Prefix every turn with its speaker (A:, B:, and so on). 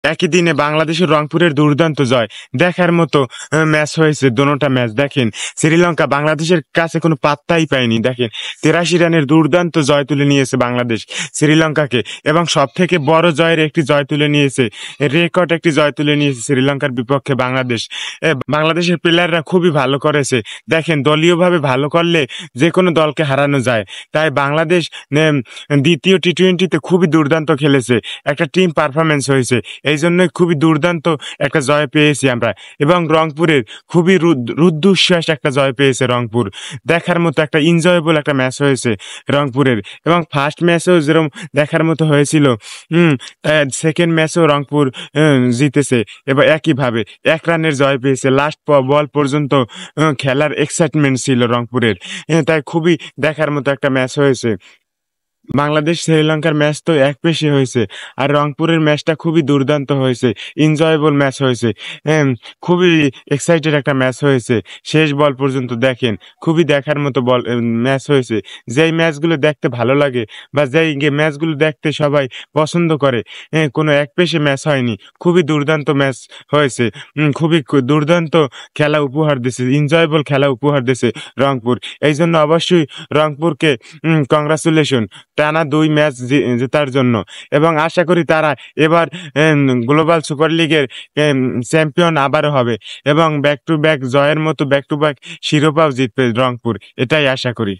A: একই দিনে বাংলাদেশের রংপুরের দুর্দান্ত জয় দেখার মতো ম্যাচ হয়েছে। দোনোটা ম্যাচ দেখেন, শ্রীলঙ্কা বাংলাদেশের কাছে কোনো পাত্তাই পায়নি। দেখেন 83 রানের দুর্দান্ত জয় তুলে নিয়েছে বাংলাদেশ শ্রীলঙ্কাকে, এবং সব থেকে বড় জয়ের একটি জয় তুলে নিয়েছে, রেকর্ড একটি জয় তুলে নিয়েছে শ্রীলঙ্কার বিপক্ষে বাংলাদেশ। বাংলাদেশের প্লেয়াররা খুবই ভালো করেছে। দেখেন দলীয়ভাবে ভালো করলে যে কোনো দলকে হারানো যায়। তাই বাংলাদেশ দ্বিতীয় টি-20তে খুবই দুর্দান্ত খেলেছে, একটা টিম পারফরমেন্স হয়েছে, এই জন্যই খুবই দুর্দান্ত একটা জয় পেয়েছি আমরা। এবং রংপুরের খুবই রুদ্ধশ্বাস একটা জয় পেয়েছে রংপুর। দেখার মতো একটা এনজয়েবল একটা ম্যাচ হয়েছে রংপুরের। এবং ফার্স্ট ম্যাচেও যেরকম দেখার মতো হয়েছিল, সেকেন্ড ম্যাচেও রংপুর জিতেছে এবং একইভাবে 1 রানের জয় পেয়েছে। লাস্ট বল পর্যন্ত খেলার এক্সাইটমেন্ট ছিল রংপুরের। তাই খুবই দেখার মতো একটা ম্যাচ হয়েছে। বাংলাদেশ শ্রীলঙ্কার ম্যাচ তো একপেশে হয়েছে, আর রংপুরের ম্যাচটা খুবই দুর্দান্ত হয়েছে, এনজয়েবল ম্যাচ হয়েছে। খুবই এক্সাইটেড একটা ম্যাচ হয়েছে। শেষ বল পর্যন্ত দেখেন, খুবই দেখার মতো বল ম্যাচ হয়েছে। যেই ম্যাচগুলো দেখতে ভালো লাগে বা যেই ম্যাচগুলো দেখতে সবাই পছন্দ করে, কোনো একপেশে ম্যাচ হয়নি, খুবই দুর্দান্ত ম্যাচ হয়েছে। খুবই দুর্দান্ত খেলা উপহার দিছে, এনজয়েবল খেলা উপহার দিছে রংপুর। এই জন্য অবশ্যই রংপুরকে কংগ্রাচুলেশন টানা 2 ম্যাচ জেতার জন্য। এবং আশা করি তারা এবার গ্লোবাল সুপার লিগের চ্যাম্পিয়ন আবারও হবে, এবং ব্যাক টু ব্যাক জয়ের মতো ব্যাক টু ব্যাক শিরোপাও জিতবে রংপুর, এটাই আশা করি।